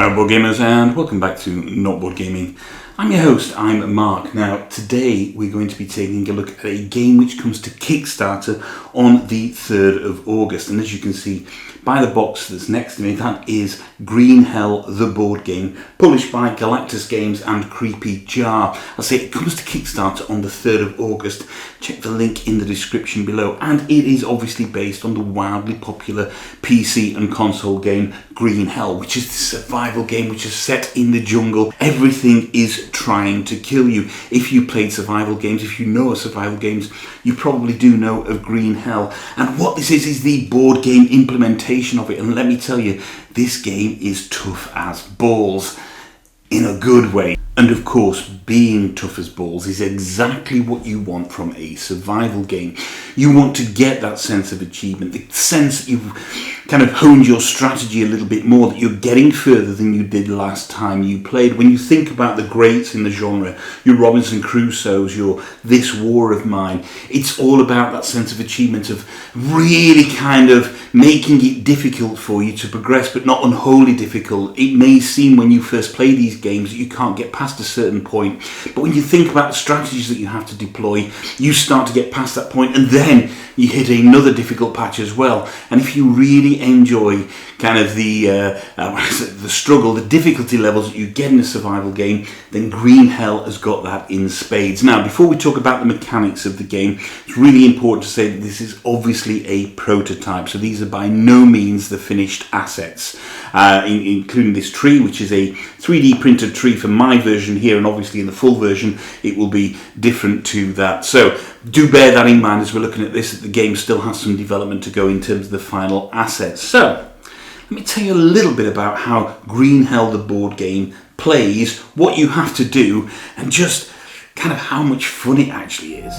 Hello board gamers and welcome back to Not Board Gaming. I'm your host, I'm Mark. Now today we're going to be taking a look at a game which comes to Kickstarter on the 3rd of August, and as you can see by the box that's next to me, that is Green Hell the board game, published by Galactus Games and Creepy Jar. I say it comes to Kickstarter on the 3rd of August. Check the link in the description below, and it is obviously based on the wildly popular PC and console game Green Hell, which is the survival game which is set in the jungle. Everything is trying to kill you. If you played survival games, if you know of survival games, you probably do know of Green Hell. And what this is the board game implementation of it. And let me tell you, this game is tough as balls in a good way. And of course, being tough as balls is exactly what you want from a survival game. You want to get that sense of achievement, the sense that you've kind of honed your strategy a little bit more, that you're getting further than you did last time you played. When you think about the greats in the genre, your Robinson Crusoes, your This War of Mine, it's all about that sense of achievement, of really kind of making it difficult for you to progress, but not unholy difficult. It may seem when you first play these games that you can't get past a certain point, but when you think about the strategies that you have to deploy, you start to get past that point, and then you hit another difficult patch as well. And if you really enjoy kind of the struggle, the difficulty levels that you get in a survival game, then Green Hell has got that in spades. Now, before we talk about the mechanics of the game, it's really important to say that this is obviously a prototype, so these are by no means the finished assets, including this tree, which is a 3D printed tree for my version here, and obviously in the full version it will be different to that. So do bear that in mind as we're looking at this, that the game still has some development to go in terms of the final assets. So let me tell you a little bit about how Green Hell the board game plays, what you have to do, and just kind of how much fun it actually is.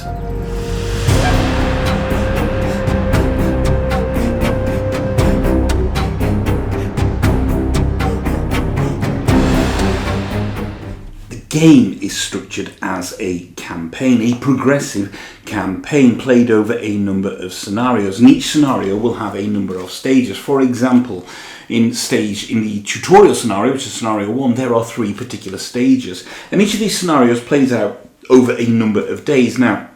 The game is structured as a campaign, a progressive campaign played over a number of scenarios, and each scenario will have a number of stages. For example, in the tutorial scenario, which is scenario 1, there are 3 particular stages, and each of these scenarios plays out over a number of days. Now,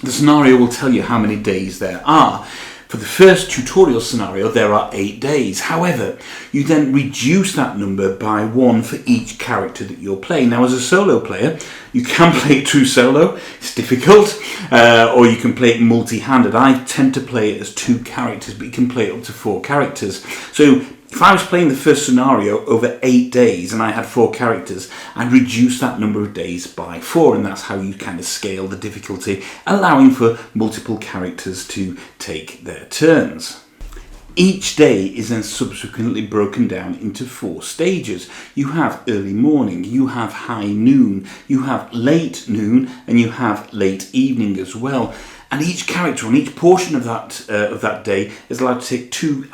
the scenario will tell you how many days there are. For the first tutorial scenario, there are 8 days. However, you then reduce that number by 1 for each character that you're playing. Now, as a solo player, you can play it through solo. It's difficult. Or you can play it multi-handed. I tend to play it as 2 characters, but you can play it up to 4 characters. So if I was playing the first scenario over 8 days and I had 4 characters, I'd reduce that number of days by 4, and that's how you kind of scale the difficulty, allowing for multiple characters to take their turns. Each day is then subsequently broken down into 4 stages. You have early morning, you have high noon, you have late noon, and you have late evening as well. And each character on each portion of that day is allowed to take 2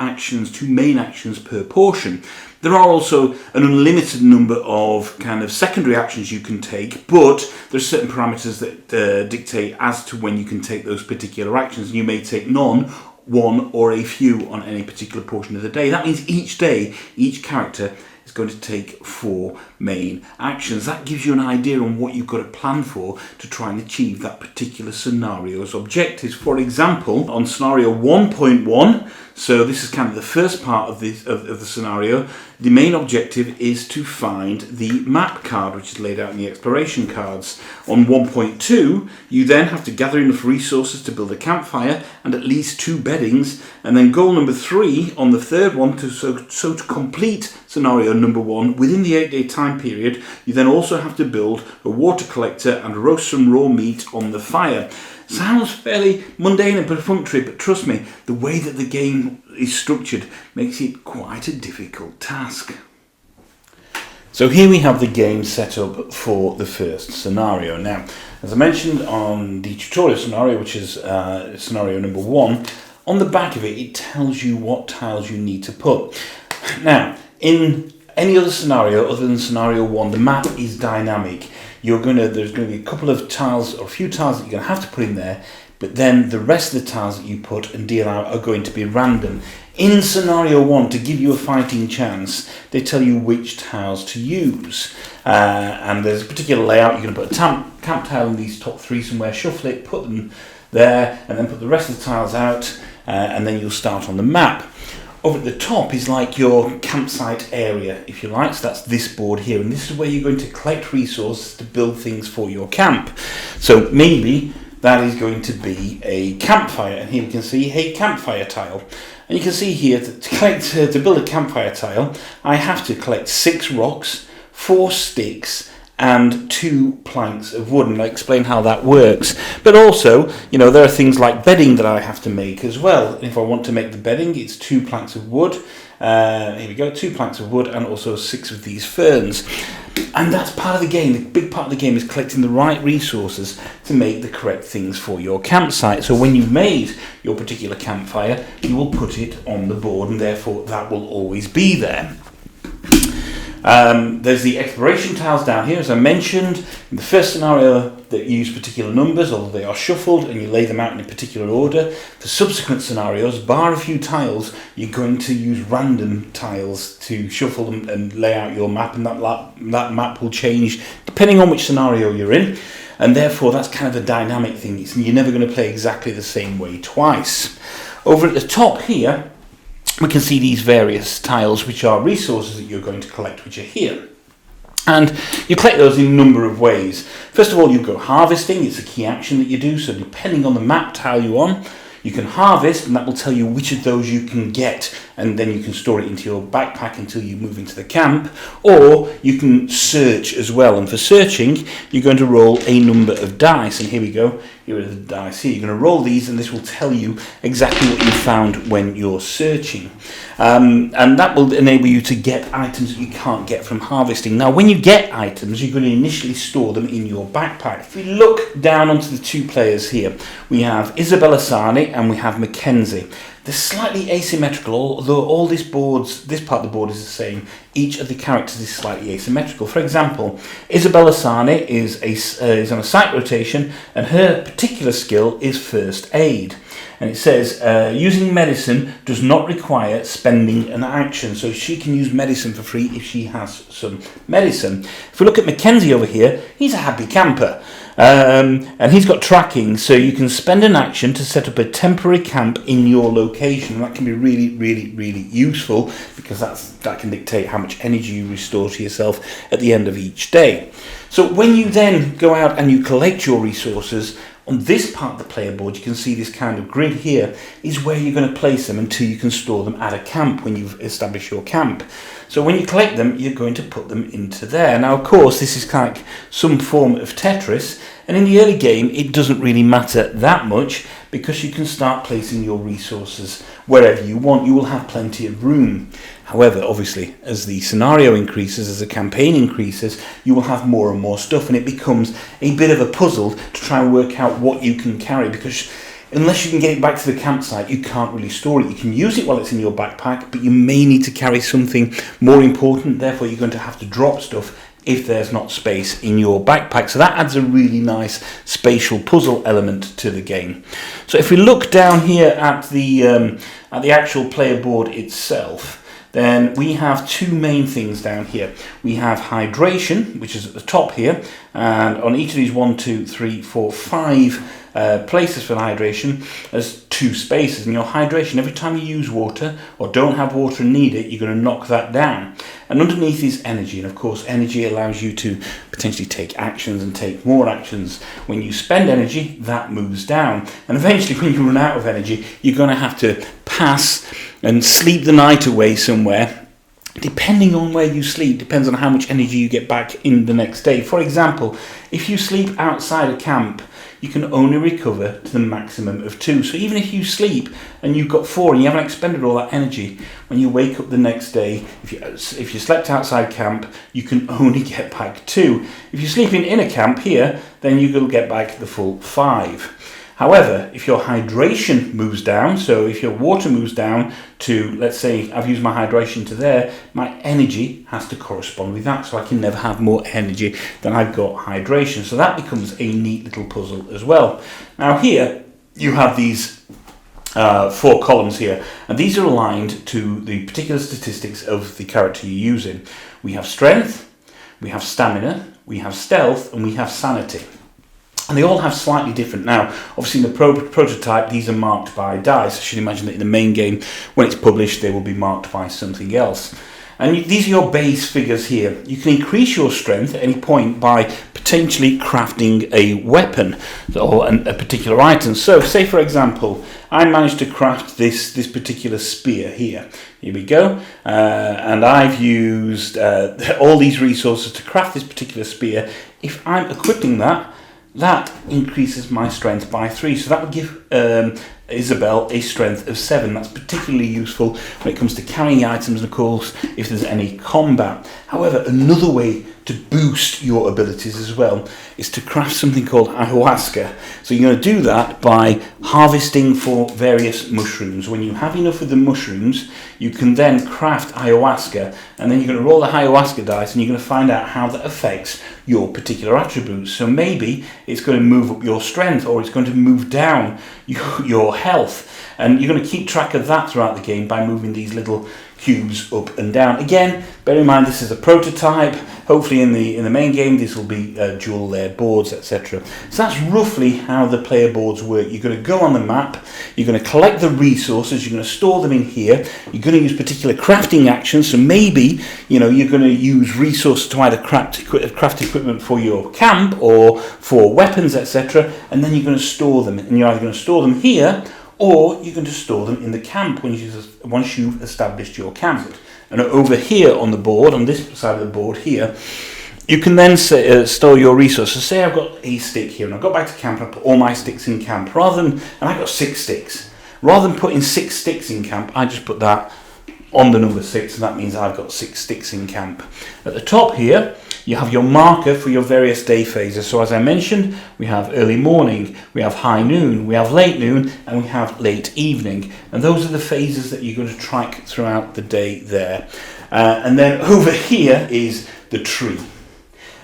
main actions per portion. There are also an unlimited number of kind of secondary actions you can take, but there's certain parameters that dictate as to when you can take those particular actions. You may take none, 1 or a few on any particular portion of the day. That means each day, each character is going to take 4 main actions. That gives you an idea on what you've got to plan for to try and achieve that particular scenario's objectives. For example, on scenario 1.1, so this is kind of the first part of the scenario, the main objective is to find the map card, which is laid out in the exploration cards. On 1.2, you then have to gather enough resources to build a campfire and at least 2 beddings, and then goal number 3 on the third one, to complete scenario number 1 within the 8-day time period, you then also have to build a water collector and roast some raw meat on the fire. Sounds fairly mundane and perfunctory, but trust me, the way that the game is structured makes it quite a difficult task. So here we have the game set up for the first scenario. Now, as I mentioned on the tutorial scenario, which is scenario number 1, on the back of it, it tells you what tiles you need to put. Now, in any other scenario other than scenario 1, the map is dynamic. There's going to be a couple of tiles or a few tiles that you're going to have to put in there but then the rest of the tiles that you put and deal out are going to be random. In scenario 1, to give you a fighting chance, they tell you which tiles to use. And there's a particular layout. You're going to put a camp tile in these top 3 somewhere, shuffle it, put them there, and then put the rest of the tiles out, and then you'll start on the map. Over at the top is like your campsite area, if you like, so that's this board here, and this is where you're going to collect resources to build things for your camp. So maybe that is going to be a campfire, and here we can see a campfire tile. And you can see here that to build a campfire tile, I have to collect 6 rocks, 4 sticks, and 2 planks of wood, and I'll explain how that works. But also, you know, there are things like bedding that I have to make as well. If I want to make the bedding, it's 2 planks of wood. Here we go, 2 planks of wood, and also 6 of these ferns. And that's part of the game. The big part of the game is collecting the right resources to make the correct things for your campsite. So when you've made your particular campfire, you will put it on the board, and therefore that will always be there. There's the exploration tiles down here, as I mentioned. In the first scenario, that use particular numbers, although they are shuffled, and you lay them out in a particular order. For subsequent scenarios, bar a few tiles, you're going to use random tiles to shuffle them and lay out your map, and that map will change depending on which scenario you're in. And therefore, that's kind of a dynamic thing. You're never going to play exactly the same way twice. Over at the top here, we can see these various tiles, which are resources that you're going to collect, which are here. And you collect those in a number of ways. First of all, you go harvesting. It's a key action that you do. So depending on the map tile you're on, you can harvest, and that will tell you which of those you can get, and then you can store it into your backpack until you move into the camp. Or you can search as well, and for searching you're going to roll a number of dice, and here we go, here are the dice here. You're going to roll these, and this will tell you exactly what you found when you're searching, and that will enable you to get items that you can't get from harvesting. Now when you get items, you're going to initially store them in your backpack. If we look down onto the 2 players here, we have Isabella Sarni and we have Mackenzie. They're slightly asymmetrical, although all this part of the board is the same. Each of the characters is slightly asymmetrical. For example, Isabella Sarni is on a site rotation, and her particular skill is first aid. And it says, using medicine does not require spending an action. So she can use medicine for free if she has some medicine. If we look at Mackenzie over here, he's a happy camper. And he's got tracking, so you can spend an action to set up a temporary camp in your location. And that can be really, really, really useful, because that can dictate how much energy you restore to yourself at the end of each day. So when you then go out and you collect your resources, on this part of the player board, you can see this kind of grid here is where you're going to place them until you can store them at a camp when you've established your camp. So when you collect them, you're going to put them into there. Now, of course, this is kind of like some form of Tetris, and in the early game, it doesn't really matter that much, because you can start placing your resources wherever you want. You will have plenty of room. However, obviously, as the scenario increases, as the campaign increases, you will have more and more stuff, and it becomes a bit of a puzzle to try and work out what you can carry, because unless you can get it back to the campsite, you can't really store it. You can use it while it's in your backpack, but you may need to carry something more important. Therefore, you're going to have to drop stuff if there's not space in your backpack. So that adds a really nice spatial puzzle element to the game. So if we look down here at the actual player board itself, then we have 2 main things down here. We have hydration, which is at the top here, and on each of these 1, 2, 3, 4, 5 places for hydration, there's 2 spaces. And your hydration, every time you use water or don't have water and need it, you're going to knock that down. And underneath is energy, and of course energy allows you to potentially take actions and take more actions. When you spend energy, that moves down, and eventually when you run out of energy, you're going to have to pass and sleep the night away somewhere. Depending on where you sleep, depends on how much energy you get back in the next day. For example, if you sleep outside a camp, you can only recover to the maximum of 2. So even if you sleep and you've got 4 and you haven't expended all that energy, when you wake up the next day, if you slept outside camp, you can only get back 2. If you're sleeping in a camp here, then you will get back the full 5. However, if your hydration moves down, so if your water moves down to, let's say I've used my hydration to there, my energy has to correspond with that, so I can never have more energy than I've got hydration. So that becomes a neat little puzzle as well. Now here, you have these 4 columns here, and these are aligned to the particular statistics of the character you're using. We have strength, we have stamina, we have stealth, and we have sanity. And they all have slightly different. Now, obviously in the prototype, these are marked by dice. I should imagine that in the main game, when it's published, they will be marked by something else. And these are your base figures here. You can increase your strength at any point by potentially crafting a weapon or a particular item. So, say for example, I managed to craft this particular spear here. Here we go. And I've used all these resources to craft this particular spear. If I'm equipping that, that increases my strength by 3. So that would give Isabel a strength of 7. That's particularly useful when it comes to carrying items and, of course, if there's any combat. However, another way to boost your abilities as well is to craft something called ayahuasca. So you're going to do that by harvesting for various mushrooms. When you have enough of the mushrooms, you can then craft ayahuasca, and then you're going to roll the ayahuasca dice and you're going to find out how that affects your particular attributes. So maybe it's going to move up your strength, or it's going to move down your health, and you're going to keep track of that throughout the game by moving these little cubes up and down. Again, bear in mind this is a prototype. Hopefully in the main game this will be dual layered boards, etc. So that's roughly how the player boards work. You're going to go on the map, you're going to collect the resources, you're going to store them in here, you're going to use particular crafting actions. So maybe you're going to use resources to either craft equipment for your camp or for weapons, etc. And then you're going to store them, and you're either going to store them here, or you can just store them in the camp once you've established your camp. And over here on the board, on this side of the board here, you can then store your resources. Say I've got a stick here, and I've got back to camp, and I put all my sticks in camp. And I've got 6 sticks. Rather than putting 6 sticks in camp, I just put that on the number 6, and that means I've got 6 sticks in camp. At the top here, you have your marker for your various day phases. So as I mentioned, we have early morning, we have high noon, we have late noon, and we have late evening. And those are the phases that you're going to track throughout the day there. And then over here is the tree.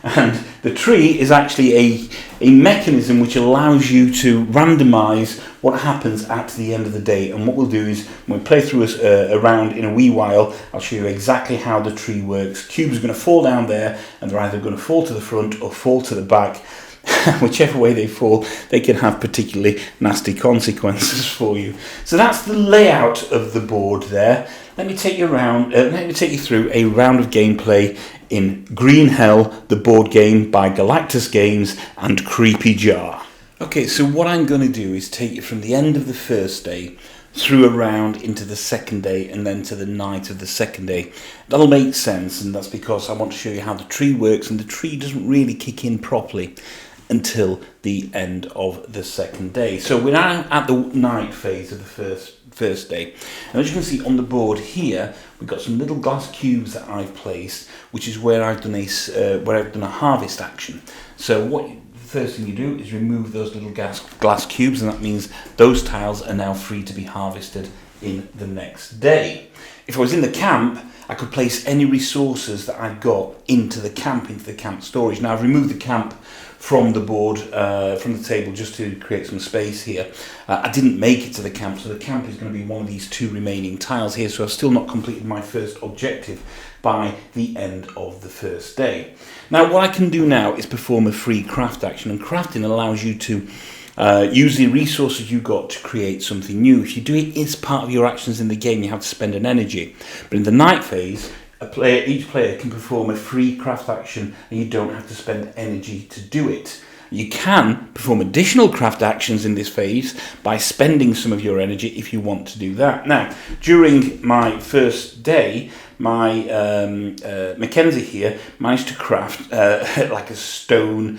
And the tree is actually a mechanism which allows you to randomize what happens at the end of the day. And what we'll do is, when we play through a round in a wee while, I'll show you exactly how the tree works. Cubes are going to fall down there, and they're either going to fall to the front or fall to the back. Whichever way they fall, they can have particularly nasty consequences for you. So that's the layout of the board there. Let me take you through a round of gameplay in Green Hell, the board game by Galactus Games and Creepy Jar. Okay, so what I'm going to do is take you from the end of the first day through a round into the second day, and then to the night of the second day. That'll make sense, and that's because I want to show you how the tree works, and the tree doesn't really kick in properly until the end of the second day. So we're now at the night phase of the first day, and as you can see on the board here, we've got some little glass cubes that I've placed, which is where I've done a harvest action. So the first thing you do is remove those little glass cubes, and that means those tiles are now free to be harvested in the next day. If I was in the camp, I could place any resources that I've got into the camp storage. Now I've removed the camp from the board, from the table, just to create some space here. I didn't make it to the camp, so the camp is going to be one of these 2 remaining tiles here, so I've still not completed my first objective by the end of the first day. Now what I can do now is perform a free craft action, and crafting allows you to use the resources you got to create something new. If you do it as part of your actions in the game, you have to spend an energy. But in the night phase, each player can perform a free craft action, and you don't have to spend energy to do it. You can perform additional craft actions in this phase by spending some of your energy if you want to do that. Now, during my first day, my Mackenzie here managed to craft like a stone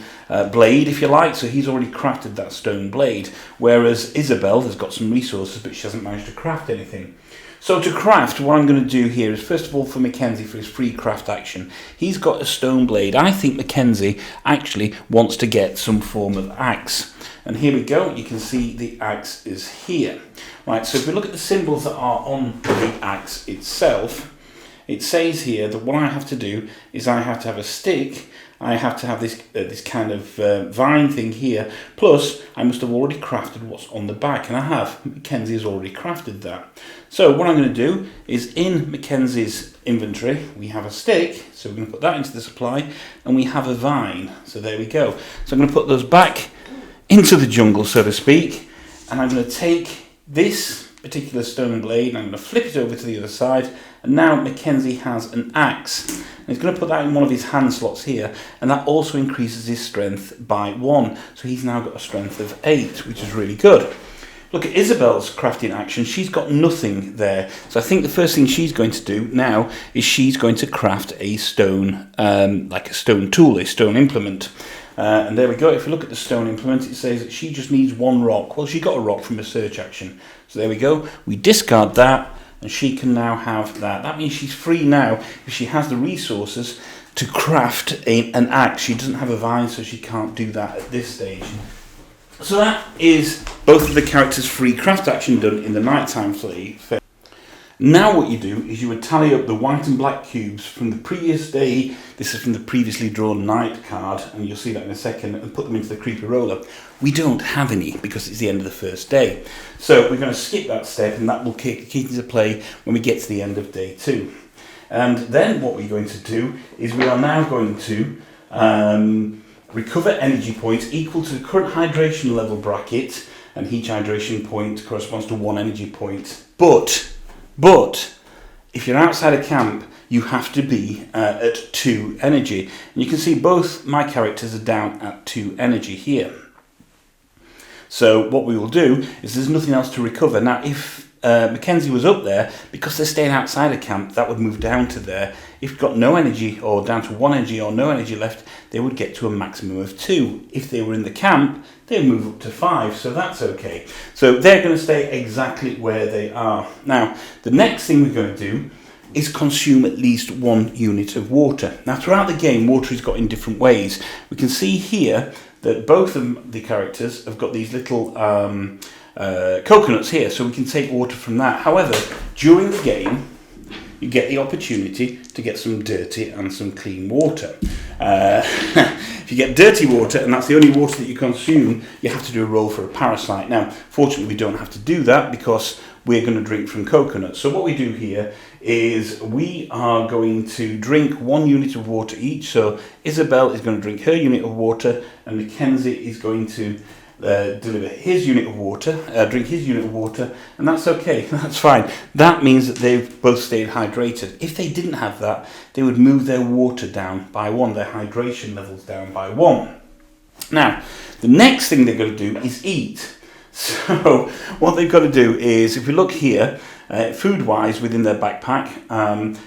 blade, if you like. So he's already crafted that stone blade, whereas Isabel has got some resources, but she hasn't managed to craft anything. So to craft, what I'm going to do here is, first of all, for Mackenzie, for his free craft action, he's got a stone blade. I think Mackenzie actually wants to get some form of axe. And here we go, you can see the axe is here. Right, so if we look at the symbols that are on the axe itself, it says here that what I have to do is I have to have a stick, I have to have this kind of vine thing here. Plus, I must have already crafted what's on the back, and I have. Mackenzie has already crafted that. So what I'm going to do is in Mackenzie's inventory, we have a stick, so we're going to put that into the supply, and we have a vine. So there we go. So I'm going to put those back into the jungle, so to speak, and I'm going to take this particular stone blade and I'm going to flip it over to the other side, and now Mackenzie has an axe. And he's going to put that in one of his hand slots here, and that also increases his strength by 1. So he's now got a strength of 8, which is really good. Look at Isabel's crafting action. She's got nothing there. So I think the first thing she's going to do now is she's going to craft a stone, like a stone tool, a stone implement. And there we go. If you look at the stone implement, it says that she just needs 1 rock. Well, she got a rock from her search action. So there we go. We discard that, and she can now have that. That means she's free now if she has the resources to craft an axe. She doesn't have a vine, so she can't do that at this stage. So that is both of the characters' free craft action done in the nighttime phase. Now what you do is you would tally up the white and black cubes from the previous day. This is from the previously drawn night card, and you'll see that in a second, and put them into the creepy roller. We don't have any because it's the end of the first day. So we're going to skip that step, and that will kick into play when we get to the end of day 2. And then what we're going to do is we are now going to recover energy points equal to the current hydration level bracket, and each hydration point corresponds to 1 energy point. But if you're outside a camp, you have to be at 2 energy. And you can see both my characters are down at 2 energy here. So what we will do is there's nothing else to recover. Now, if Mackenzie was up there, because they're staying outside a camp, that would move down to there. If you've got no energy, or down to 1 energy or no energy left, they would get to a maximum of 2. If they were in the camp, they'd move up to 5, so that's okay. So they're going to stay exactly where they are. Now, the next thing we're going to do is consume at least 1 unit of water. Now, throughout the game, water is got in different ways. We can see here that both of the characters have got these little coconuts here, so we can take water from that. However, during the game, you get the opportunity to get some dirty and some clean water. If you get dirty water, and that's the only water that you consume, you have to do a roll for a parasite. Now, fortunately, we don't have to do that because we're going to drink from coconuts. So what we do here is we are going to drink 1 unit of water each. So Isabel is going to drink her unit of water, and Mackenzie is going to deliver his unit of water, drink his unit of water, and that's okay, that's fine. That means that they've both stayed hydrated. If they didn't have that, they would move their water down by 1, their hydration levels down by 1. Now, the next thing they're going to do is eat. So what they've got to do is, if we look here, food-wise within their backpack,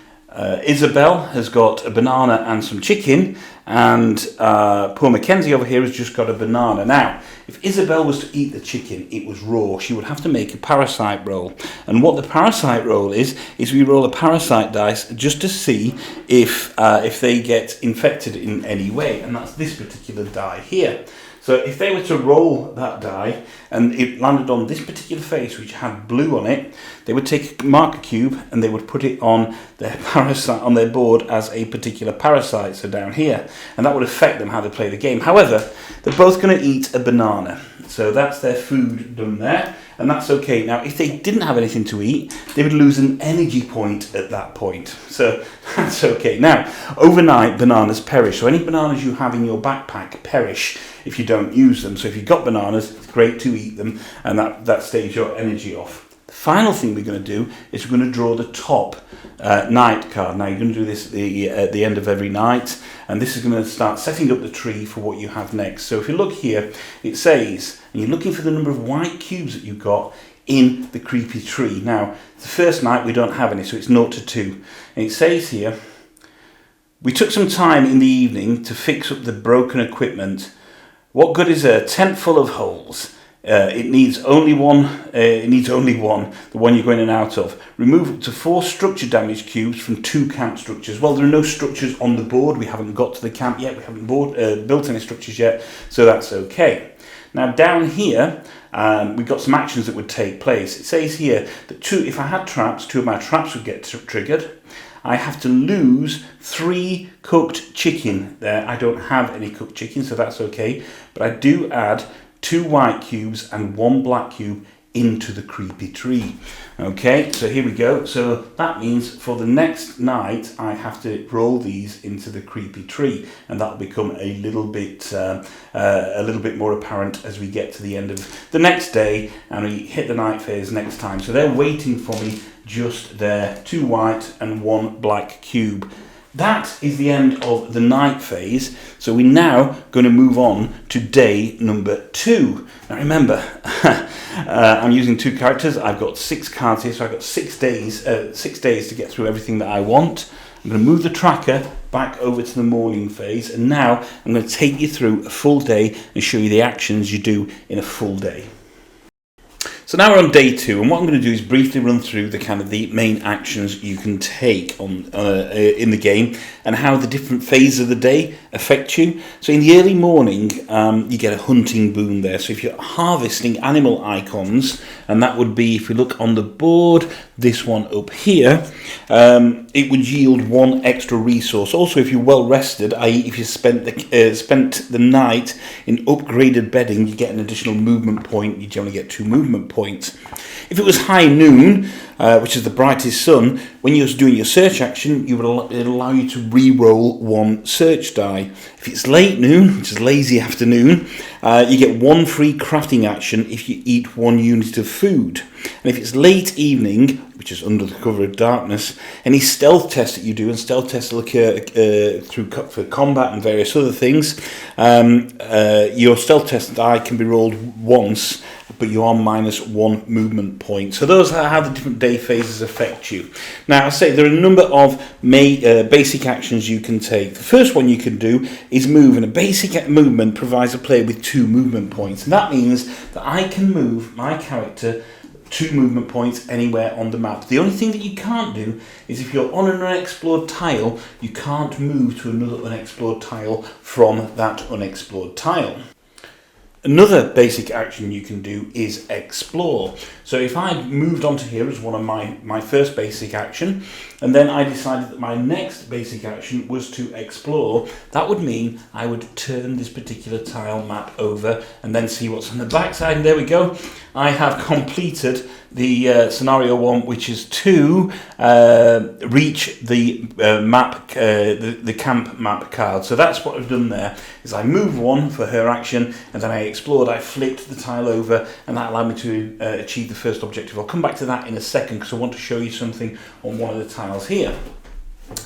Isabel has got a banana and some chicken, and poor Mackenzie over here has just got a banana. Now, if Isabel was to eat the chicken, it was raw. She would have to make a parasite roll. And what the parasite roll is we roll a parasite dice just to see if they get infected in any way. And that's this particular die here. So if they were to roll that die and it landed on this particular face, which had blue on it, they would take a marker cube and they would put it on their parasite on their board as a particular parasite, so down here, and that would affect them how they play the game. However, they're both going to eat a banana, so that's their food done there, and that's okay. Now, if they didn't have anything to eat, they would lose an energy point at that point, so that's okay. Now, overnight, bananas perish, so any bananas you have in your backpack perish if you don't use them. So if you've got bananas, it's great to eat them, and that stays your energy off. The final thing we're going to do is we're going to draw the top night card. Now, you're going to do this at the end of every night, and this is going to start setting up the tree for what you have next. So if you look here, it says, and you're looking for the number of white cubes that you've got in the creepy tree. Now, the first night we don't have any, so it's 0 to 2. And it says here, we took some time in the evening to fix up the broken equipment. What good is a tent full of holes? It needs only one. The one you're going in and out of. Remove up to 4 structure damage cubes from 2 camp structures. Well, there are no structures on the board. We haven't got to the camp yet. We haven't built any structures yet, so that's okay. Now down here, we've got some actions that would take place. It says here that if I had traps, 2 of my traps would get triggered. I have to lose 3 cooked chicken there. I don't have any cooked chicken, so that's okay. But I do add 2 white cubes and 1 black cube into the creepy tree. Okay, so here we go. So that means for the next night I have to roll these into the creepy tree, and that'll become a little bit more apparent as we get to the end of the next day and we hit the night phase next time. So they're waiting for me just there, 2 white and 1 black cube. That is the end of the night phase, so we're now going to move on to day number 2. Now remember, I'm using 2 characters. I've got 6 cards here, so I've got 6 days to get through everything that I want. I'm going to move the tracker back over to the morning phase, and now I'm going to take you through a full day and show you the actions you do in a full day. So now we're on day 2, and what I'm going to do is briefly run through the main actions you can take on in the game and how the different phases of the day affect you. So in the early morning, you get a hunting boon there. So if you're harvesting animal icons, and that would be, if we look on the board, this one up here, it would yield 1 extra resource. Also, if you're well rested, i.e. if you spent the night in upgraded bedding, you get an additional movement point. You generally get 2 movement points. If it was high noon, which is the brightest sun, when you're doing your search action, it'll allow you to re-roll 1 search die. If it's late noon, which is lazy afternoon, you get 1 free crafting action if you eat 1 unit of food. And if it's late evening, which is under the cover of darkness, any stealth test that you do, and stealth tests will occur for combat and various other things, your stealth test die can be rolled once, but you are minus 1 movement point. So those are how the different day phases affect you. Now, I say there are a number of basic actions you can take. The first one you can do is move, and a basic movement provides a player with 2 movement points. And that means that I can move my character 2 movement points anywhere on the map. The only thing that you can't do is if you're on an unexplored tile, you can't move to another unexplored tile from that unexplored tile. Another basic action you can do is explore. So if I moved onto here as one of my first basic action, and then I decided that my next basic action was to explore, that would mean I would turn this particular tile map over and then see what's on the backside. And there we go. I have completed the scenario 1, which is to reach the the camp map card. So that's what I've done there, is I moved 1 for her action, and then I explored, I flipped the tile over, and that allowed me to achieve the first objective. I'll come back to that in a second because I want to show you something on one of the tiles here.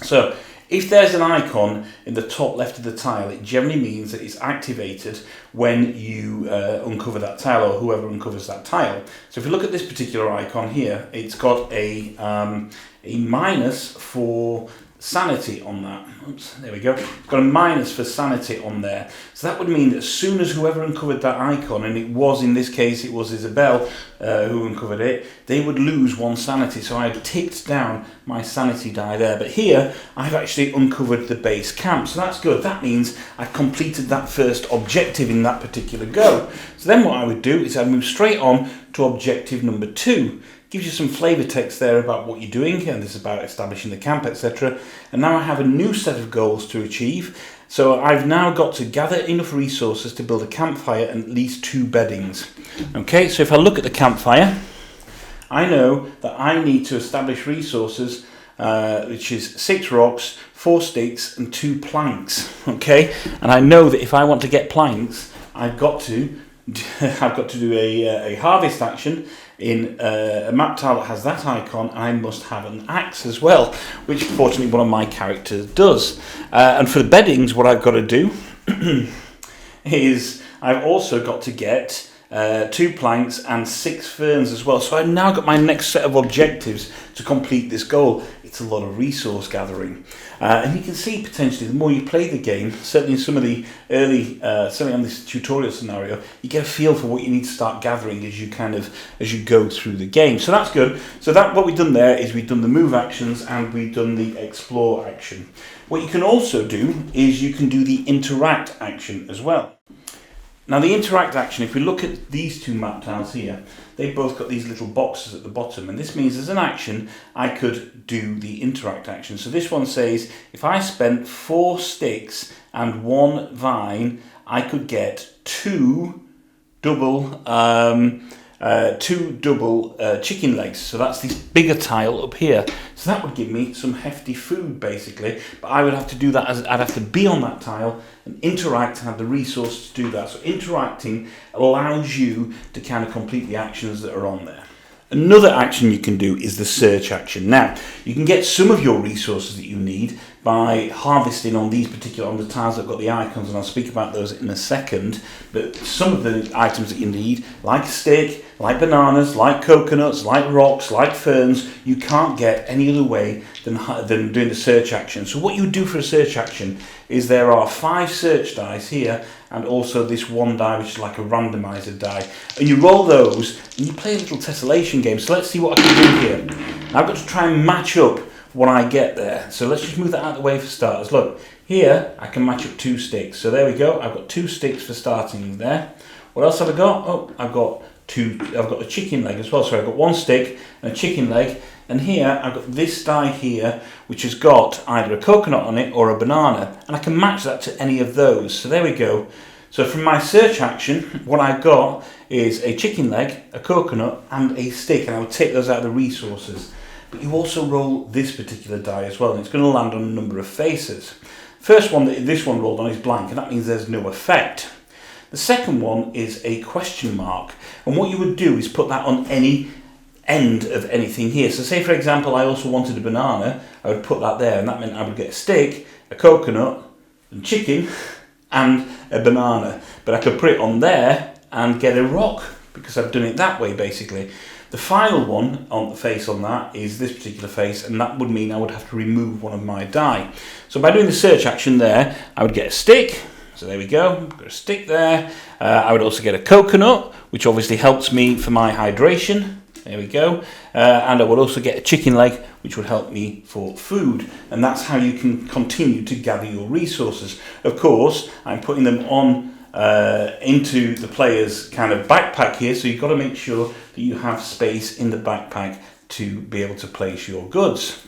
So if there's an icon in the top left of the tile, it generally means that it's activated when you uncover that tile, or whoever uncovers that tile. So if you look at this particular icon here, it's got a minus for sanity on that. Oops, there we go. It's got a minus for sanity on there. So that would mean that as soon as whoever uncovered that icon, and it was, in this case, it was Isabel who uncovered it, they would lose 1 sanity. So I've tipped down my sanity die there. But here, I've actually uncovered the base camp. So that's good. That means I've completed that first objective in that particular go. So then what I would do is I'd move straight on to objective number 2. Gives you some flavour text there about what you're doing, and this is about establishing the camp, etc. And now I have a new set of goals to achieve. So I've now got to gather enough resources to build a campfire and at least 2 beddings. Okay, so if I look at the campfire, I know that I need to establish resources, which is 6 rocks, 4 sticks, and 2 planks. Okay, and I know that if I want to get planks, I've got to do a harvest action in a map tile that has that icon, and I must have an axe as well, which fortunately one of my characters does. And for the beddings, what I've got to do is I've also got to get 2 planks and 6 ferns as well. So I've now got my next set of objectives to complete this goal. It's a lot of resource gathering. And you can see potentially the more you play the game, certainly in some of the early, certainly on this tutorial scenario, you get a feel for what you need to start gathering as you go through the game. So that's good. So what we've done there is we've done the move actions and we've done the explore action. What you can also do is you can do the interact action as well. Now the interact action, if we look at these two map tiles here, they've both got these little boxes at the bottom, and this means as an action I could do the interact action. So this one says if I spent 4 sticks and 1 vine, I could get 2 double chicken legs. So that's this bigger tile up here. So that would give me some hefty food basically, but I would have to do that as I'd have to be on that tile and interact and have the resource to do that. So interacting allows you to kind of complete the actions that are on there. Another action you can do is the search action. Now, you can get some of your resources that you need by harvesting on the tiles that have got the icons, and I'll speak about those in a second. But some of the items that you need, like a stick, like bananas, like coconuts, like rocks, like ferns, you can't get any other way than doing the search action. So what you do for a search action is there are 5 search dice here, and also this 1 die which is like a randomizer die, and you roll those and you play a little tessellation game. So let's see what I can do here. Now I've got to try and match up what I get there, so let's just move that out of the way for starters. Look, here I can match up 2 sticks, so there we go. I've got 2 sticks for starting there. What else have I got? Oh, I've got a chicken leg as well. So I've got 1 stick and a chicken leg, and here I've got this die here which has got either a coconut on it or a banana, and I can match that to any of those. So there we go. So from my search action, what I've got is a chicken leg, a coconut and a stick, and I would take those out of the resources. But you also roll this particular die as well, and it's going to land on a number of faces. First one that this one rolled on is blank, and that means there's no effect. The second one is a question mark, and what you would do is put that on any end of anything here. So say for example I also wanted a banana, I would put that there, and that meant I would get a stick, a coconut, and chicken, and a banana. But I could put it on there and get a rock, because I've done it that way basically. The final one on the face on that is this particular face, and that would mean I would have to remove one of my die. So by doing the search action there, I would get a stick. So there we go, got a stick there. I would also get a coconut, which obviously helps me for my hydration. There we go. And I would also get a chicken leg, which would help me for food. And that's how you can continue to gather your resources. Of course, I'm putting them on into the player's kind of backpack here, so you've got to make sure that you have space in the backpack to be able to place your goods.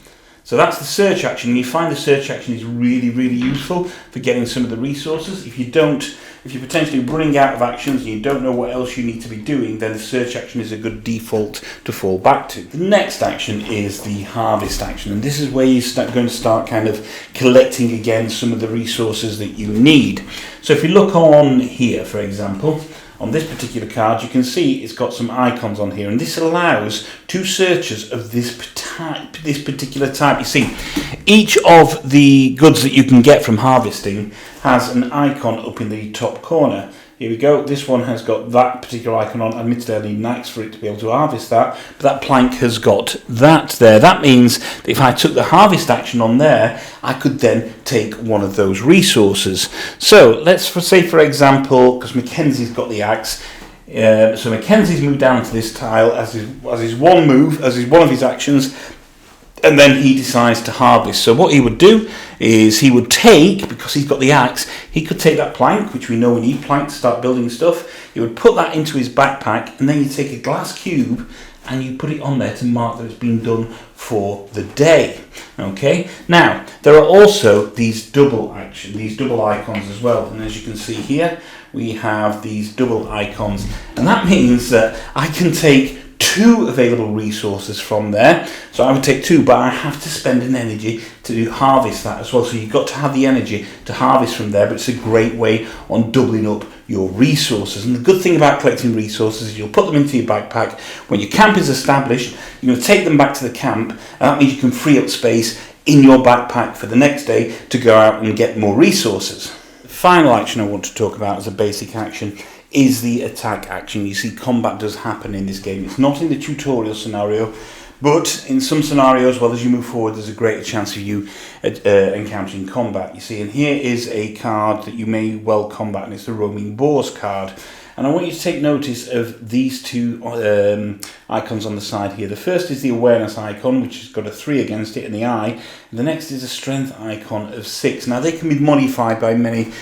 So that's the search action. You find the search action is really, really useful for getting some of the resources. If you're potentially running out of actions and you don't know what else you need to be doing, then the search action is a good default to fall back to. The next action is the harvest action, and this is where you're going to start kind of collecting again some of the resources that you need. So if you look on here, for example, on this particular card, you can see it's got some icons on here, and this allows 2 searches of this particular type. You see, each of the goods that you can get from harvesting has an icon up in the top corner. Here we go, this one has got that particular icon on. Admittedly, I need an axe for it to be able to harvest that, but that plank has got that there. That means that if I took the harvest action on there, I could then take one of those resources. So let's say, for example, because Mackenzie's got the axe, so Mackenzie's moved down to this tile as his one of his actions, and then he decides to harvest. So what he would do is he would take, because he's got the axe, he could take that plank, which we know we need plank to start building stuff. He would put that into his backpack, and then you take a glass cube and you put it on there to mark that it's been done for the day. Okay. Now there are also these double icons as well, and as you can see here, we have these double icons, and that means that I can take 2 available resources from there. So I would take 2, but I have to spend an energy to harvest that as well. So you've got to have the energy to harvest from there, but it's a great way on doubling up your resources. And the good thing about collecting resources is you'll put them into your backpack. When your camp is established, you're going to take them back to the camp, and that means you can free up space in your backpack for the next day to go out and get more resources. The final action I want to talk about as a basic action is the attack action. You see, combat does happen in this game. It's not in the tutorial scenario, but in some scenarios, well, as you move forward, there's a greater chance of you encountering combat. You see, and here is a card that you may well combat, and it's the Roaming Boars card. And I want you to take notice of these two icons on the side here. The first is the awareness icon, which has got a 3 against it in the eye. And the next is a strength icon of 6. Now they can be modified by many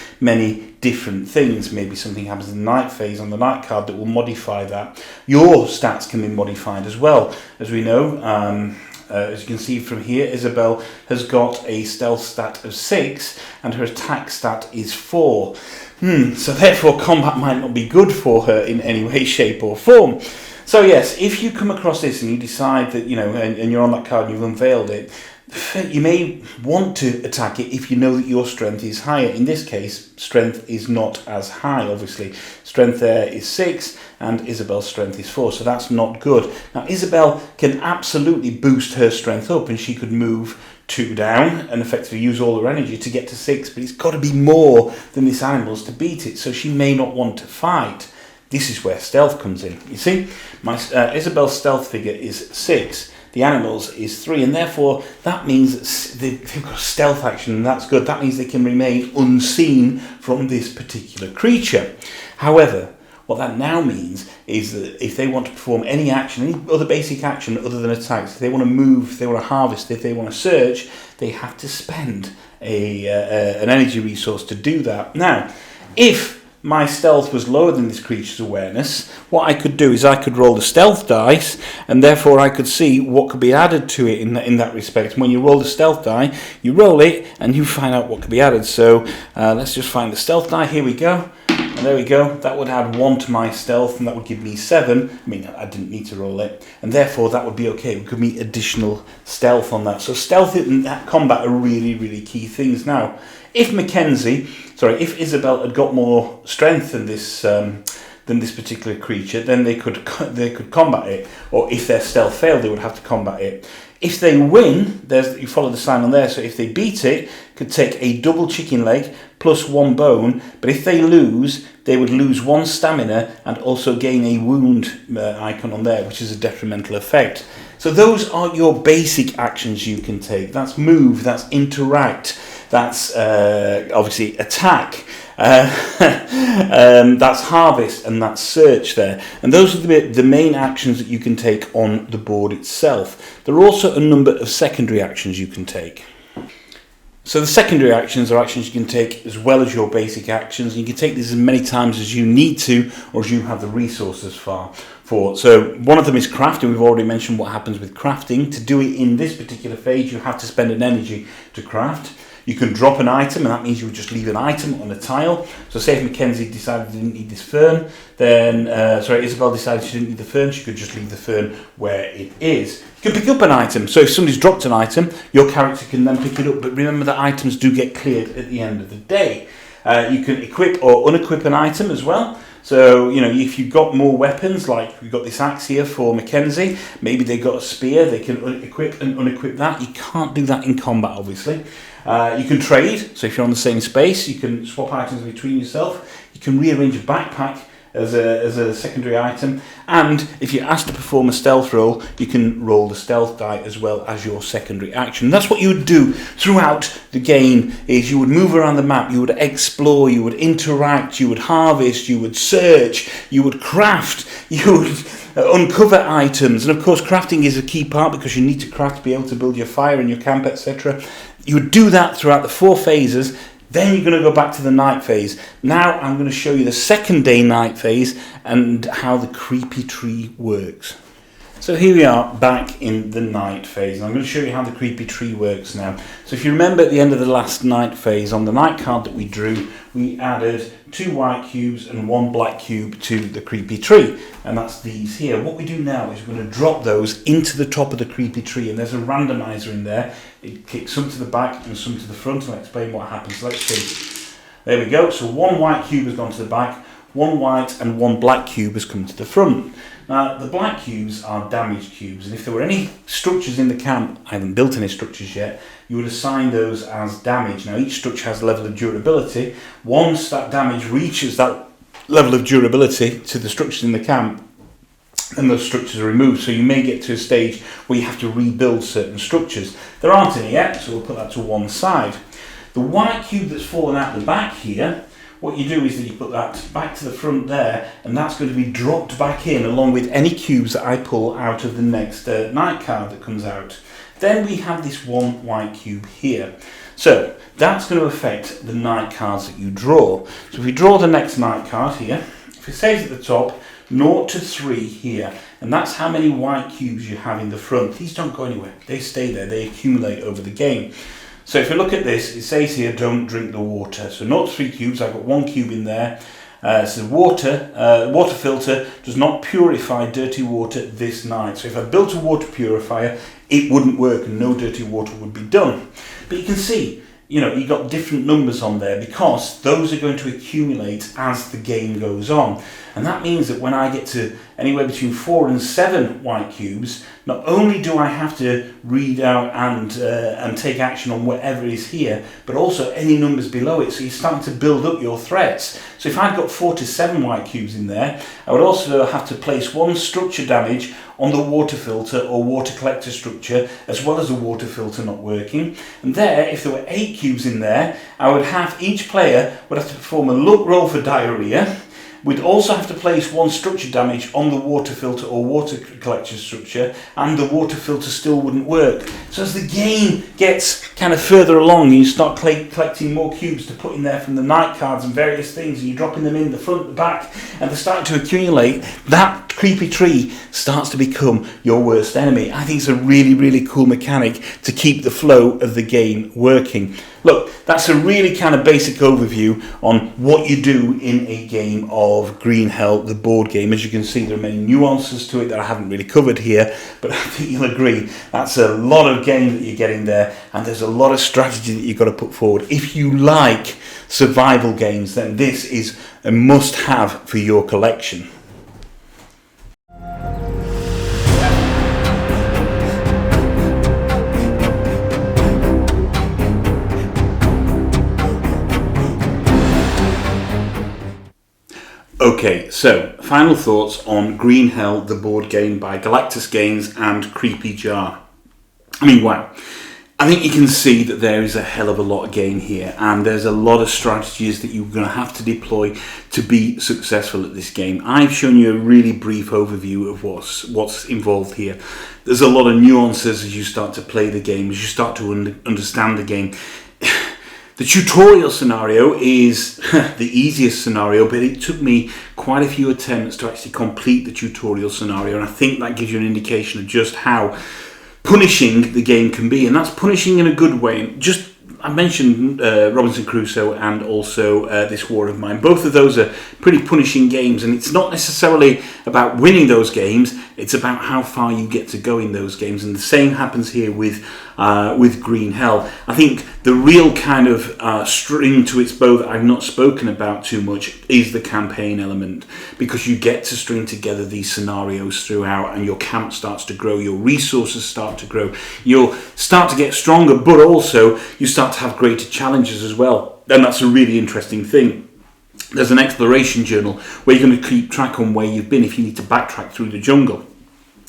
different things. Maybe something happens in the night phase on the night card that will modify that. Your stats can be modified as well. As we know, as you can see from here, Isabel has got a stealth stat of 6 and her attack stat is 4. So therefore combat might not be good for her in any way, shape or form. So yes, if you come across this and you decide that, and you're on that card and you've unveiled it, you may want to attack it if you know that your strength is higher. In this case, strength is not as high, obviously. Strength there is 6 and Isabel's strength is 4, so that's not good. Now Isabel can absolutely boost her strength up and she could move 2 down and effectively use all her energy to get to 6, but it's got to be more than this animal's to beat it, so she may not want to fight. This is where stealth comes in. You see, Isabel's stealth figure is 6. The animals is 3, and therefore that means they've got stealth action, and that's good. That means they can remain unseen from this particular creature. However, what that now means is that if they want to perform any action, any other basic action other than attacks, if they want to move, if they want to harvest, if they want to search, they have to spend an energy resource to do that. Now, if my stealth was lower than this creature's awareness, what I could do is I could roll the stealth dice, and therefore I could see what could be added to it in that respect. And when you roll the stealth die, you roll it and you find out what could be added. So let's just find the stealth die. Here we go. And there we go. That would add 1 to my stealth, and that would give me 7. I mean, I didn't need to roll it, and therefore that would be okay. We could meet additional stealth on that. So stealth and combat are really, really key things. Now, if Isabel had got more strength than this particular creature, then they could combat it. Or if their stealth failed, they would have to combat it. If they win, you follow the sign on there. So if they beat it, could take a double chicken leg plus 1 bone. But if they lose, they would lose 1 stamina and also gain a wound icon on there, which is a detrimental effect. So those are your basic actions you can take. That's move, that's interact, that's obviously attack, that's harvest, and that's search there. And those are the main actions that you can take on the board itself. There are also a number of secondary actions you can take. So the secondary actions are actions you can take as well as your basic actions. You can take these as many times as you need to, or as you have the resources for. So one of them is crafting. We've already mentioned what happens with crafting. To do it in this particular phase, you have to spend an energy to craft. You can drop an item, and that means you would just leave an item on a tile. So say if Mackenzie decided she didn't need this fern, then, Isabel decided she didn't need the fern, she could just leave the fern where it is. You can pick up an item. So if somebody's dropped an item, your character can then pick it up. But remember that items do get cleared at the end of the day. You can equip or unequip an item as well. So, if you've got more weapons, like we've got this axe here for Mackenzie, maybe they've got a spear, they can equip and unequip that. You can't do that in combat, obviously. You can trade, so if you're on the same space, you can swap items between yourself. You can rearrange a backpack as a secondary item, and if you're asked to perform a stealth roll, you can roll the stealth die as well as your secondary action. That's what you would do throughout the game, is you would move around the map, you would explore, you would interact, you would harvest, you would search, you would craft, you would uncover items, and of course crafting is a key part because you need to craft to be able to build your fire in your camp, etc. You would do that throughout the 4 phases. Then you're going to go back to the night phase. Now I'm going to show you the second day night phase and how the creepy tree works. So here we are back in the night phase, and I'm going to show you how the creepy tree works now. So if you remember at the end of the last night phase, on the night card that we drew, we added 2 white cubes and 1 black cube to the creepy tree, and that's these here. What we do now is we're going to drop those into the top of the creepy tree, and there's a randomizer in there. It kicks some to the back and some to the front, and I'll explain what happens. Let's see. There we go. So 1 white cube has gone to the back, 1 white and 1 black cube has come to the front. Now, the black cubes are damaged cubes, and if there were any structures in the camp, I haven't built any structures yet, you would assign those as damage. Now, each structure has a level of durability. Once that damage reaches that level of durability to the structures in the camp, then those structures are removed. So you may get to a stage where you have to rebuild certain structures. There aren't any yet, so we'll put that to one side. The white cube that's fallen out the back here, what you do is that you put that back to the front there, and that's going to be dropped back in along with any cubes that I pull out of the next knight card that comes out. Then we have this one white cube here. So that's going to affect the knight cards that you draw. So if we draw the next knight card here, if it says at the top 0 to 3 here, and that's how many white cubes you have in the front. These don't go anywhere, they stay there, they accumulate over the game. So if you look at this, it says here don't drink the water. So 0 to 3 cubes, I've got 1 cube in there. So water filter does not purify dirty water this night. So if I built a water purifier, it wouldn't work and no dirty water would be done. But you can see, you know, you've got different numbers on there because those are going to accumulate as the game goes on. And that means that when I get to anywhere between 4 and 7 white cubes, not only do I have to read out and take action on whatever is here, but also any numbers below it. So you're starting to build up your threats. So if I've got 4 to 7 white cubes in there, I would also have to place 1 structure damage on the water filter or water collector structure, as well as the water filter not working. And there, if there were 8 cubes in there, I would have each player would have to perform a luck roll for diarrhea. We'd also have to place 1 structure damage on the water filter or water collector structure, and the water filter still wouldn't work. So as the game gets kind of further along, you start collecting more cubes to put in there from the knight cards and various things, and you're dropping them in the front, the back, and they're starting to accumulate. That creepy tree starts to become your worst enemy. I think it's a really, really cool mechanic to keep the flow of the game working. Look, that's a really kind of basic overview on what you do in a game of Green Hell, the board game. As you can see, there are many nuances to it that I haven't really covered here, but I think you'll agree that's a lot of game that you're getting there, and there's a lot of strategy that you've got to put forward. If you like survival games, then this is a must-have for your collection. Okay, so final thoughts on Green Hell, the board game by Galactus Games and Creepy Jar. I mean, wow. I think you can see that there is a hell of a lot of game here, and there's a lot of strategies that you're going to have to deploy to be successful at this game. I've shown you a really brief overview of what's involved here. There's a lot of nuances as you start to play the game, as you start to understand the game. The tutorial scenario is the easiest scenario, but it took me quite a few attempts to actually complete the tutorial scenario, and I think that gives you an indication of just how punishing the game can be, and that's punishing in a good way. Just I mentioned Robinson Crusoe and also This War of Mine. Both of those are pretty punishing games, and it's not necessarily about winning those games, it's about how far you get to go in those games, and the same happens here with Green Hell. I think the real kind of string to its bow that I've not spoken about too much is the campaign element, because you get to string together these scenarios throughout, and your camp starts to grow, your resources start to grow, you'll start to get stronger, but also you start to have greater challenges as well, and that's a really interesting thing. There's an exploration journal where you're going to keep track on where you've been if you need to backtrack through the jungle,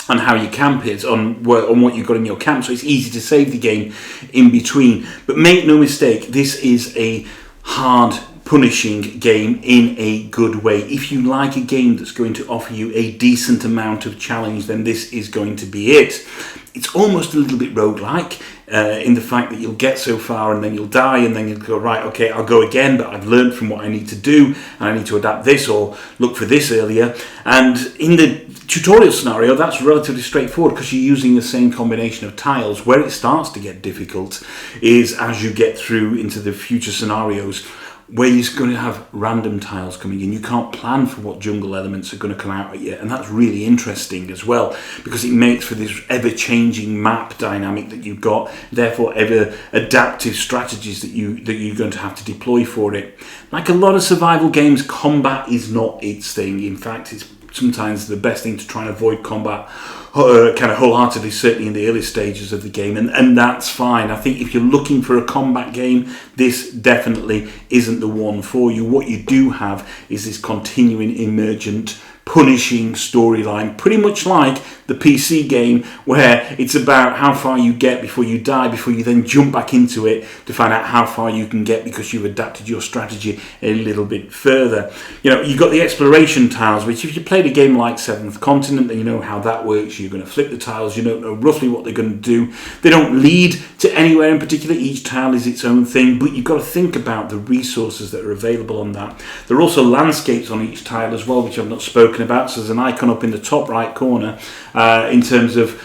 and how your camp is, on what you've got in your camp, so it's easy to save the game in between. But make no mistake, this is a hard, punishing game in a good way. If you like a game that's going to offer you a decent amount of challenge, then this is going to be it. It's almost a little bit roguelike in the fact that you'll get so far and then you'll die, and then you'll go, right, okay, I'll go again, but I've learned from what I need to do, and I need to adapt this or look for this earlier. And in the tutorial scenario, that's relatively straightforward because you're using the same combination of tiles. Where it starts to get difficult is as you get through into the future scenarios, where you're going to have random tiles coming in. You can't plan for what jungle elements are going to come out at you, and that's really interesting as well, because it makes for this ever-changing map dynamic that you've got, therefore ever adaptive strategies that you're going to have to deploy for it. Like a lot of survival games, combat is not its thing. In fact, it's sometimes the best thing to try and avoid combat kind of wholeheartedly, certainly in the early stages of the game, and that's fine. I think if you're looking for a combat game, this definitely isn't the one for you. What you do have is this continuing emergent punishing storyline, pretty much like the PC game, where it's about how far you get before you die, before you then jump back into it to find out how far you can get because you've adapted your strategy a little bit further. You know, you've got the exploration tiles, which if you played a game like Seventh Continent, then you know how that works. You're going to flip the tiles, you don't know roughly what they're going to do. They don't lead to anywhere in particular. Each tile is its own thing, but you've got to think about the resources that are available on that. There are also landscapes on each tile as well, which I've not spoken about. So there's an icon up in the top right corner in terms of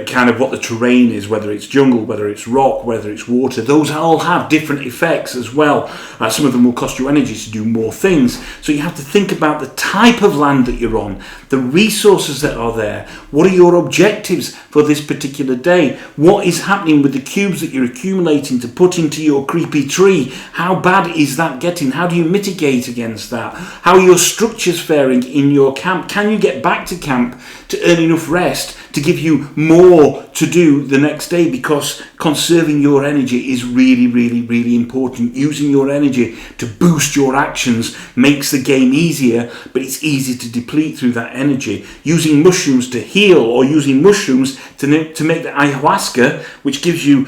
kind of what the terrain is, whether it's jungle, whether it's rock, whether it's water. Those all have different effects as well. Some of them will cost you energy to do more things. So you have to think about the type of land that you're on, the resources that are there. What are your objectives for this particular day? What is happening with the cubes that you're accumulating to put into your creepy tree? How bad is that getting? How do you mitigate against that? How are your structures faring in your camp? Can you get back to camp to earn enough rest to give you more to do the next day? Because conserving your energy is really, really, really important. Using your energy to boost your actions makes the game easier, but it's easy to deplete through that energy. Using mushrooms to heal, or using mushrooms to make the ayahuasca, which gives you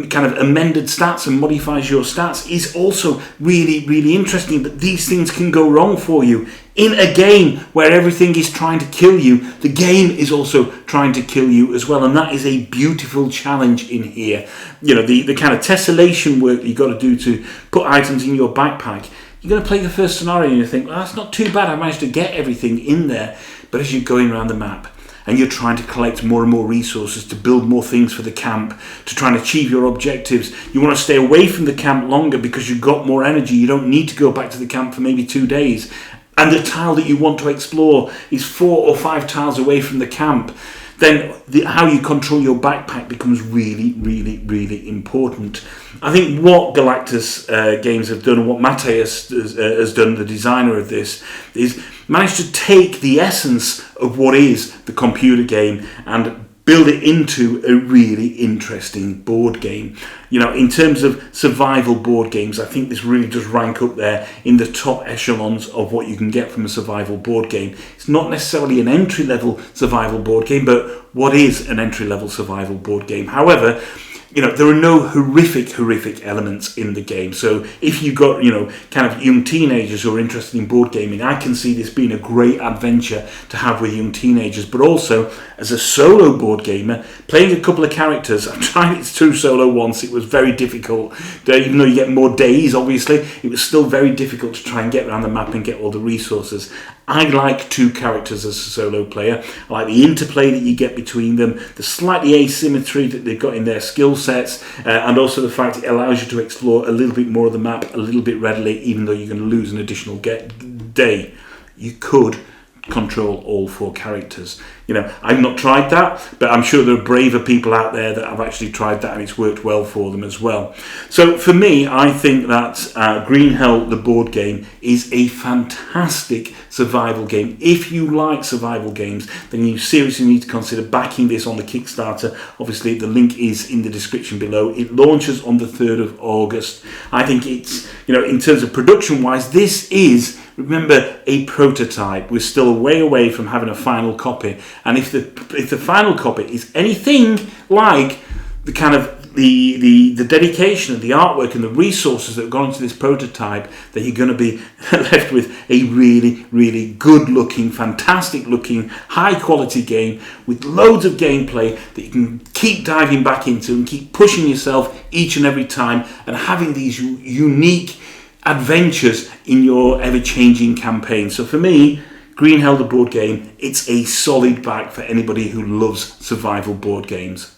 kind of amended stats and modifies your stats, is also really, really interesting. But these things can go wrong for you. In a game where everything is trying to kill you, the game is also trying to kill you as well, and that is a beautiful challenge in here. You know, the kind of tessellation work that you've got to do to put items in your backpack. You're going to play the first scenario and you think, well, that's not too bad, I managed to get everything in there. But as you're going around the map and you're trying to collect more and more resources to build more things for the camp, to try and achieve your objectives, you want to stay away from the camp longer because you've got more energy. You don't need to go back to the camp for maybe 2 days. And the tile that you want to explore is 4 or 5 tiles away from the camp, then how you control your backpack becomes really, really, really important. I think what Galactus Games have done, and what Mateus has done, the designer of this, is managed to take the essence of what is the computer game and build it into a really interesting board game. You know, in terms of survival board games, I think this really does rank up there in the top echelons of what you can get from a survival board game. It's not necessarily an entry-level survival board game, but what is an entry-level survival board game? However, you know, there are no horrific elements in the game. So if you've got, you know, kind of young teenagers who are interested in board gaming, I can see this being a great adventure to have with young teenagers. But also, as a solo board gamer, playing a couple of characters, I've tried it through solo once, it was very difficult. Even though you get more days, obviously, it was still very difficult to try and get around the map and get all the resources. I like 2 characters as a solo player. I like the interplay that you get between them, the slightly asymmetry that they've got in their skill sets, and also the fact it allows you to explore a little bit more of the map a little bit readily, even though you're going to lose an additional day. You could control all 4 characters. You know, I've not tried that, but I'm sure there are braver people out there that have actually tried that and it's worked well for them as well. So for me, I think that Green Hell, the board game, is a fantastic survival game. If you like survival games, then you seriously need to consider backing this on the Kickstarter. Obviously, the link is in the description below. It launches on the 3rd of August. I think it's, you know, in terms of production-wise, this is, remember, a prototype. We're still way away from having a final copy. And if the final copy is anything like the kind of the dedication and the artwork and the resources that have gone into this prototype, then you're going to be left with a really, really good looking, fantastic looking, high quality game with loads of gameplay that you can keep diving back into and keep pushing yourself each and every time and having these unique adventures in your ever-changing campaign. So for me, Green Hell, the board game, it's a solid back for anybody who loves survival board games.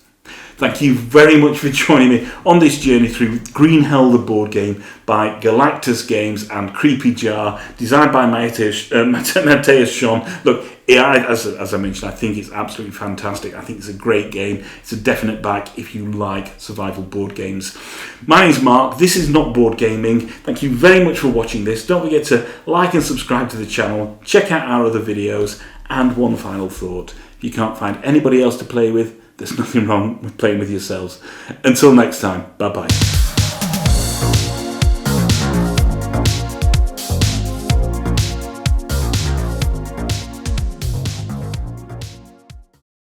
Thank you very much for joining me on this journey through Green Hell, the board game by Galactus Games and Creepy Jar, designed by Mateus Sean. Look, as I mentioned, I think it's absolutely fantastic. I think it's a great game. It's a definite back if you like survival board games. My name's Mark. This is Not Board Gaming. Thank you very much for watching this. Don't forget to like and subscribe to the channel. Check out our other videos. And one final thought. If you can't find anybody else to play with, there's nothing wrong with playing with yourselves. Until next time, bye-bye.